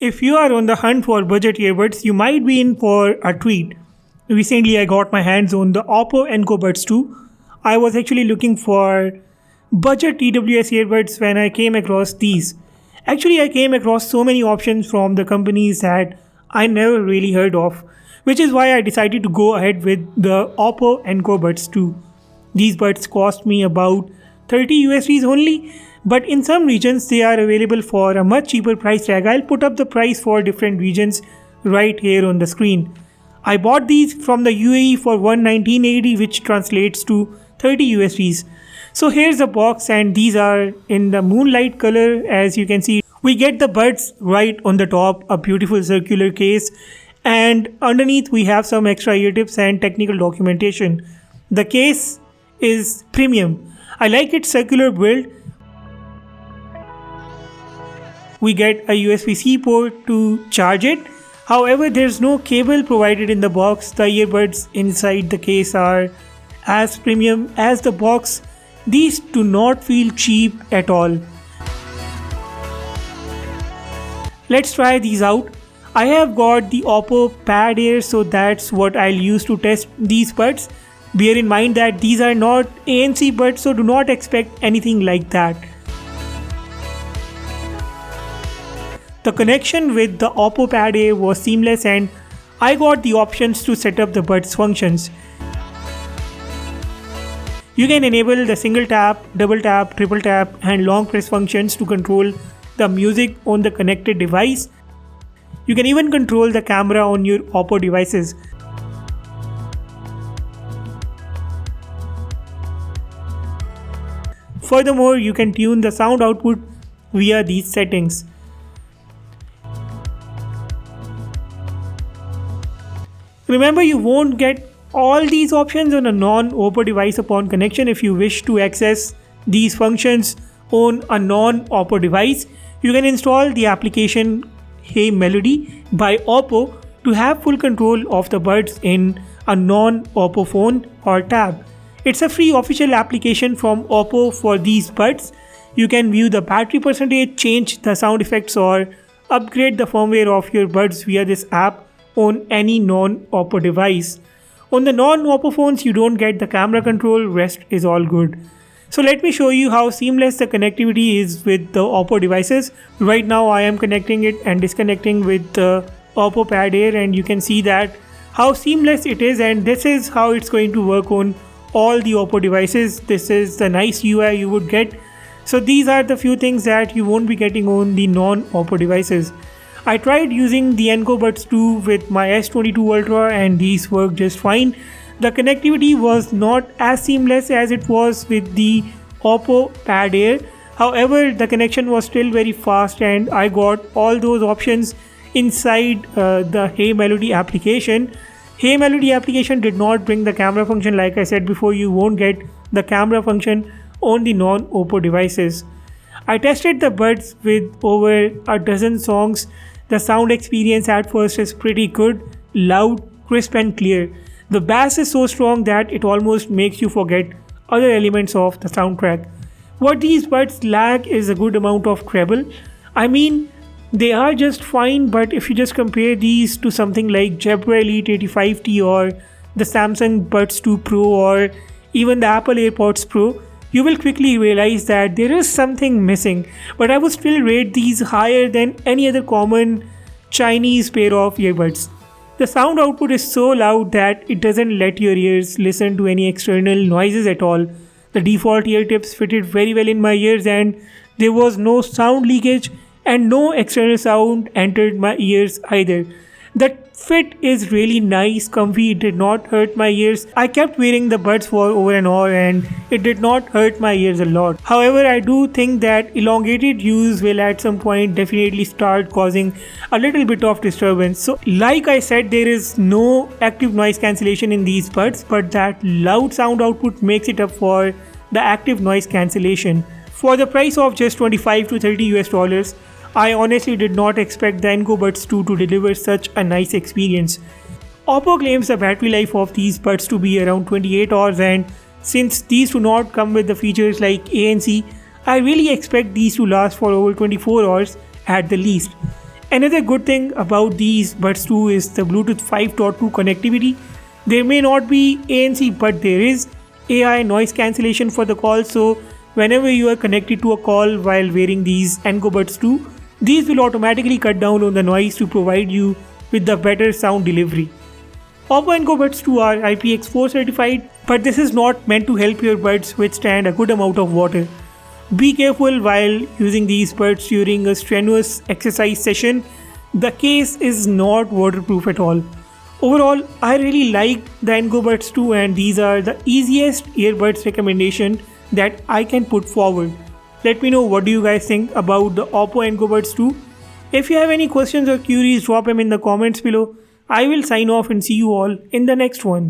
If you are on the hunt for budget earbuds, you might be in for a treat. Recently, I got my hands on the Oppo EncoBuds2. I was actually looking for budget TWS earbuds when I came across these. Actually, I came across so many options from the companies that I never really heard of, which is why I decided to go ahead with the Oppo EncoBuds2. These buds cost me about 30 USDs only, but in some regions they are available for a much cheaper price tag. I'll put up the price for different regions right here on the screen. I bought these from the UAE for 119.80, which translates to 30 USDs. So here's the box, and these are in the moonlight color. As you can see, we get the buds right on the top, a beautiful circular case, and underneath we have some extra ear tips and technical documentation. The case is premium. I like its circular build. We get a USB-C port to charge it. However, there's no cable provided in the box. The earbuds inside the case are as premium as the box. These do not feel cheap at all. Let's try these out. I have got the Oppo Pad Air, so that's what I'll use to test these buds. Bear in mind that these are not ANC buds, so do not expect anything like that. The connection with the Oppo Pad Air was seamless, and I got the options to set up the buds functions. You can enable the single tap, double tap, triple tap and long press functions to control the music on the connected device. You can even control the camera on your Oppo devices. Furthermore, you can tune the sound output via these settings. Remember, you won't get all these options on a non-Oppo device upon connection. If you wish to access these functions on a non-Oppo device, you can install the application Hey Melody by Oppo to have full control of the buds in a non-Oppo phone or tab. It's a free official application from Oppo for these buds. You can view the battery percentage, change the sound effects, or upgrade the firmware of your buds via this app on any non-Oppo device. On the non-Oppo phones, you don't get the camera control, rest is all good. So let me show you how seamless the connectivity is with the Oppo devices. Right now I am connecting it and disconnecting with the Oppo Pad Air, and you can see that how seamless it is, and this is how it's going to work on all the Oppo devices. This is the nice UI you would get. So these are the few things that you won't be getting on the non-Oppo devices. I tried using the EncoBuds2 with my S22 Ultra and these worked just fine. The connectivity was not as seamless as it was with the Oppo Pad Air. However, the connection was still very fast, and I got all those options inside the Hey Melody application. Hey Melody application did not bring the camera function. Like I said before, you won't get the camera function on the non-Oppo devices. I tested the buds with over a dozen songs. The sound experience at first is pretty good, loud, crisp and clear. The bass is so strong that it almost makes you forget other elements of the soundtrack. What these buds lack is a good amount of treble. I mean, they are just fine, but if you just compare these to something like Jabra Elite 85T or the Samsung Buds 2 Pro or even the Apple AirPods Pro, you will quickly realize that there is something missing. But I would still rate these higher than any other common Chinese pair of earbuds. The sound output is so loud that it doesn't let your ears listen to any external noises at all. The default ear tips fitted very well in my ears, and there was no sound leakage and no external sound entered my ears either. The fit is really nice, comfy, it did not hurt my ears. I kept wearing the buds for over an hour and it did not hurt my ears a lot. However, I do think that elongated use will at some point definitely start causing a little bit of disturbance. So like I said, there is no active noise cancellation in these buds, but that loud sound output makes it up for the active noise cancellation. For the price of just 25 to 30 US dollars, I honestly did not expect the EncoBuds2 to deliver such a nice experience. Oppo claims the battery life of these buds to be around 28 hours, and since these do not come with the features like ANC, I really expect these to last for over 24 hours at the least. Another good thing about these buds 2 is the Bluetooth 5.2 connectivity. There may not be ANC, but there is AI noise cancellation for the call, so whenever you are connected to a call while wearing these EncoBuds 2, these will automatically cut down on the noise to provide you with the better sound delivery. Oppo EncoBuds 2 are IPX4 certified, but this is not meant to help your buds withstand a good amount of water. Be careful while using these buds during a strenuous exercise session. The case is not waterproof at all. Overall, I really liked the EncoBuds 2 and these are the easiest earbuds recommendation that I can put forward. Let me know what do you guys think about the Oppo EncoBuds 2. If you have any questions or queries, drop them in the comments below. I will sign off and see you all in the next one.